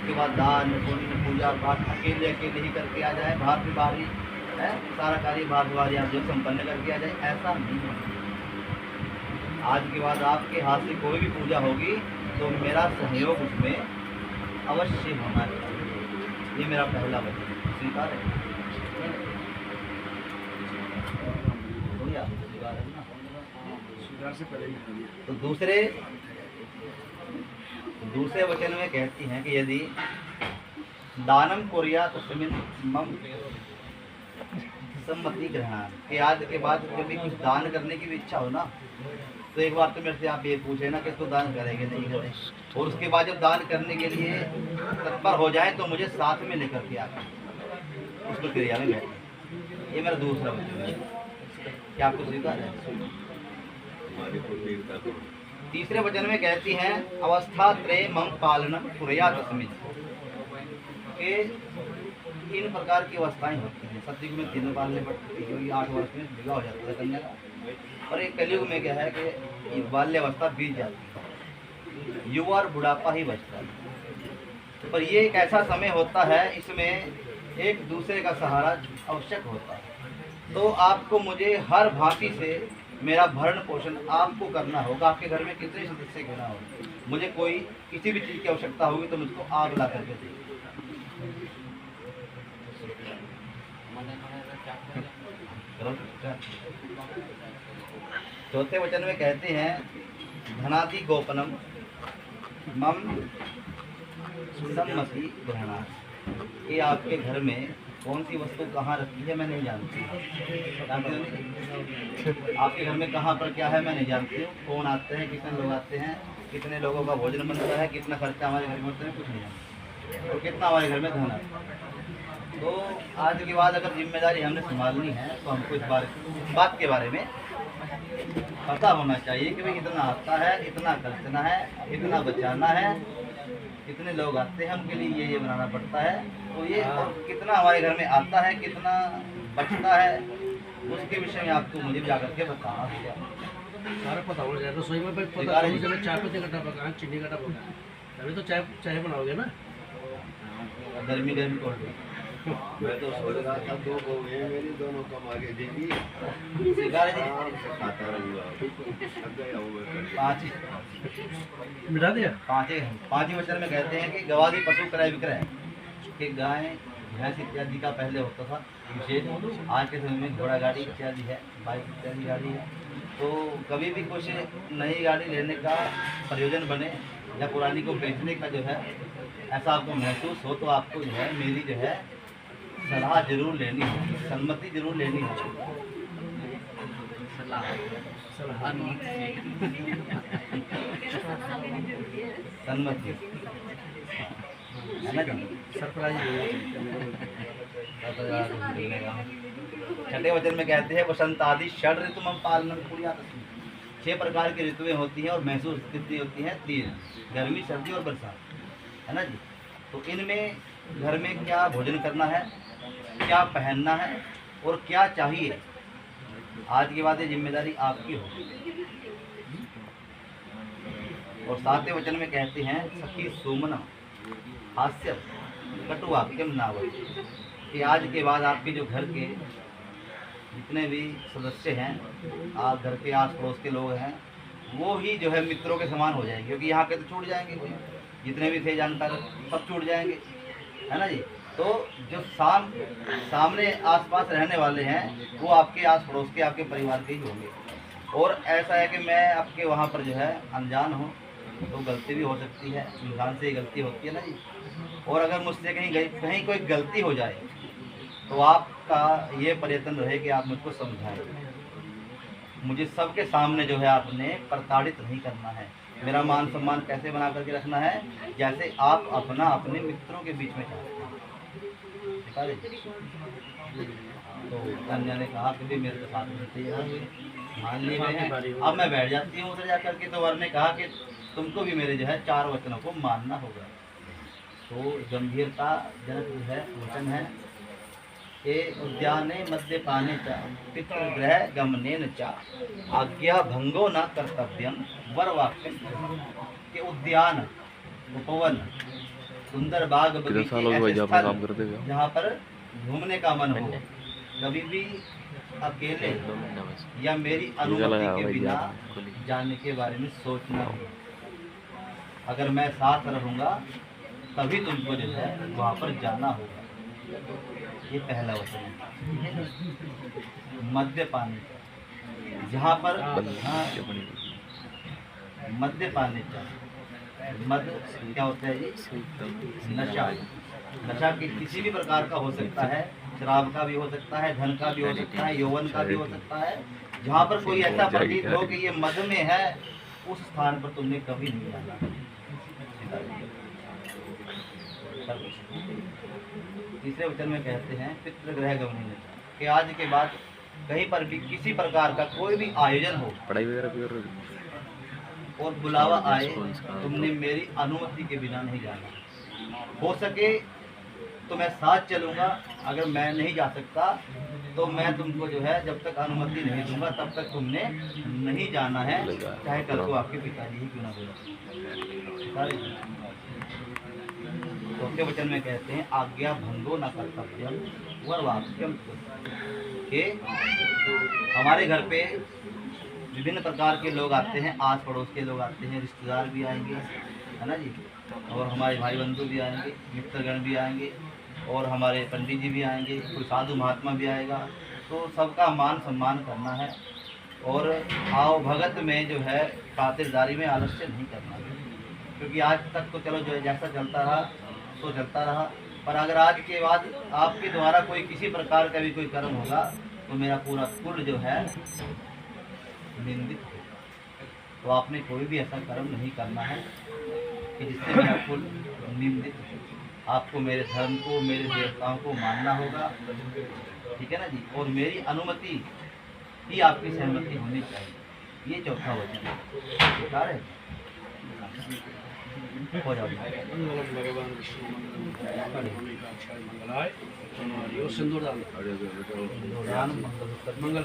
उसके बाद दान पुण्य पूजा पाठ अकेले अकेले ही करके आ जाए, बाहर से बाहर ही है सारा कार्य बाहर से बाहर यहाँ जो संपन्न करके आ जाए, ऐसा नहीं है। आज के बाद आपके हाथ से कोई भी पूजा होगी तो मेरा सहयोग उसमें अवश्य होना चाहिए। ये मेरा पहला वचन स्वीकार है। से पहले तो दूसरे वचन में कहती हैं कि यदि दानम कोरिया तो मम सम्मति ग्रहण के आज के बाद कभी कुछ दान करने की भी इच्छा हो ना, तो एक बार तो मेरे से आप ये पूछे ना कि इसको दान करेंगे नहीं करें, और उसके बाद जब दान करने के लिए तत्पर हो जाए तो मुझे साथ में लेकर के आकर उस प्रक्रिया में बैठे। ये मेरा दूसरा वचन है। क्या आपको स्वीकार है? तीसरे वचन में कहती हैं अवस्था त्रय मम पालनम कुर्या तस्मिन्, के 3 प्रकार की अवस्थाएं होती हैं। सतयुग में 3 पालने पड़ती है, 8 वर्ष में विवाह हो जाता है कन्या का, और एक कलयुग में क्या है कि बाल्य अवस्था बीत जाती है, युवा और बुढ़ापा ही बचता है। पर ये एक ऐसा समय होता है, इसमें एक दूसरे का सहारा आवश्यक होता है। तो आपको मुझे हर भांति से मेरा भरण पोषण आपको करना होगा। आपके घर में कितने सदस्य क्यों ना हो, मुझे कोई किसी भी चीज़ की आवश्यकता होगी तो मुझको आप ला करके दें। चौथे वचन में कहते हैं धनादि गोपनम मम सम्मति ग्रहणा, ये आपके घर में कौन सी वस्तु कहाँ रखी है मैं नहीं जानती। आपके घर में कहाँ पर क्या है मैं नहीं जानती हूँ। कौन आते हैं, कितने लोग आते हैं, कितने लोगों का भोजन बनता है, कितना खर्चा हमारे घर में होता है, कुछ नहीं जानते, और कितना हमारे घर में धन आता है। तो आज के बाद अगर जिम्मेदारी हमने संभालनी है तो हमको इस बात के बारे में पता होना चाहिए कि भाई इतना आता है, इतना खर्चना है, इतना बचाना है, कितने लोग आते हैं उनके लिए ये बनाना पड़ता है। तो ये और कितना हमारे घर में आता है, कितना बचता है, उसके विषय में आपको मुझे जाकर के बताना होगा। सारा पता हो जाए तो सही में पता है। जब चाय पत्ती का पका, चीनी का पका, तभी तो चाय बनाओगे ना। गर्मी कोल्ड मैं तो सोच रहा था 2 बहू हैं मेरी, दोनों कम आगे देंगी, खाता रहूँगा। 5 मिटा दिया। 5 ही वचन में कहते हैं कि गवादी पशु क्रय विक्रय कि गाय भैंस इत्यादि का पहले होता था विशेष। आज के समय में घोड़ा गाड़ी इत्यादि है, बाइक इत्यादि गाड़ी है। तो कभी भी कुछ नई गाड़ी लेने का प्रयोजन बने या पुरानी को बेचने का जो है ऐसा आपको महसूस हो, तो आपको जो है मेरी जो है सलाह जरूर लेनी होगी, सम्मति जरूर लेनी होगी। सम्मति है ना जी। छठे वचन में कहते हैं वसंत आदि षड ऋतु मम पालनम कुर्यात् तस्मिन्, 6 प्रकार की ऋतुएं होती हैं और महसूस कितनी होती हैं? 3, गर्मी, सर्दी और बरसात, है ना जी। तो इनमें घर में क्या भोजन करना है, क्या पहनना है और क्या चाहिए, आज के बाद ये जिम्मेदारी आपकी होगी। और 7वें वचन में कहते हैं सखी सुमनम हास्य कटुवाक्यम नावत, कि आज के बाद आपके जो घर के जितने भी सदस्य हैं, आप घर के आस पड़ोस के लोग हैं, वो ही जो है मित्रों के समान हो जाएंगे। क्योंकि यहाँ के तो छूट जाएंगे, कोई जितने भी थे जानकार सब छूट जाएंगे, है ना जी। तो जो सामने आसपास रहने वाले हैं वो आपके आस पड़ोस के, आपके परिवार के ही होंगे। और ऐसा है कि मैं आपके वहाँ पर जो है अनजान हूँ तो गलती भी हो सकती है, इंसान से ही गलती होती है ना जी। और अगर मुझसे कहीं कोई गलती हो जाए तो आपका ये प्रयत्न रहे कि आप मुझको समझाएं। मुझे सबके सामने जो है आपने प्रताड़ित नहीं करना है। मेरा मान सम्मान कैसे बना करके रखना है, जैसे आप अपना अपने मित्रों के बीच में चाहते हैं। तो कन्या ने कहा कि मेरे के साथ मान लिए गए हैं, अब मैं बैठ जाती हूँ उधर जा करके। तो वर ने कहा कि तुमको भी मेरे जो है 4 वचनों को मानना होगा। तो गंभीरता जनक जो है वचन है कि उद्याने मद्यपाने च पितृगृह गमनेन च आज्ञा भंगो न कर्तव्यम वर वाक्य के उद्यान उपवन सुंदर बाग कितने बगीचे साल हो गए भाई ऐसे जब अपना स्थल काम करते हुए? जहाँ पर घूमने का मन हो, कभी भी अकेले 2 महीना बस। या मेरी टीका अनुमति लगाया के भाई बिना बिल्कुल ही। जाने के बारे में सोचना है। अगर मैं साथ रहूँगा तभी तुमको जो है वहाँ पर जाना होगा। ये पहला वचन है। मद्यपान जहाँ पर हाँ, क्या बनी? मद्यपान मद क्या होता है जी? नशा। नशा किसी भी प्रकार का हो सकता है, शराब का भी हो सकता है, धन का भी हो सकता है, यौवन का भी हो सकता है। जहाँ पर कोई ऐसा प्रतीत हो कि ये मद में है, उस स्थान पर तुमने कभी नहीं जाना। तीसरे वचन में कहते हैं पितृगृह गमन कि आज के बाद कहीं पर भी किसी प्रकार का कोई भी आयोजन हो पढ़ाई वगैरह भी कर रहे हो? और बुलावा आए, तुमने मेरी अनुमति के बिना नहीं जाना। हो सके तो मैं साथ चलूँगा, अगर मैं नहीं जा सकता तो मैं तुमको जो है जब तक अनुमति नहीं दूंगा तब तक तुमने नहीं जाना है, चाहे कल को आपके पिताजी ही क्यों ना बोले। चौथे वचन में कहते हैं आज्ञा भंगो न कर्तव्यम वरवाक्यम के हमारे घर पे विभिन्न प्रकार के लोग आते हैं, आस पड़ोस के लोग आते हैं, रिश्तेदार भी आएंगे, है ना जी, और हमारे भाई बंधु भी आएंगे, मित्रगण भी आएंगे, और हमारे पंडित जी भी आएंगे, कोई साधु महात्मा भी आएगा। तो सबका मान सम्मान करना है और आओ भगत में जो है खातिरदारी में आलस्य नहीं करना है। क्योंकि आज तक तो चलो जो है जैसा चलता रहा तो चलता रहा, पर अगर आज के बाद आपके द्वारा कोई किसी प्रकार का भी कोई कर्म होगा तो मेरा पूरा कुल जो है निंदित हो। तो आपने कोई भी ऐसा कर्म नहीं करना है कि जिससे मेरा कुल निंदित हो। आपको मेरे धर्म को, मेरे देवताओं को मानना होगा, ठीक है ना जी, और मेरी अनुमति ही आपकी सहमति होनी चाहिए। ये चौथा वचन है। बता रहे हो जाओ मंगलम भगवान विष्णु मंगलाय सिंदूरदान मंगल मंगल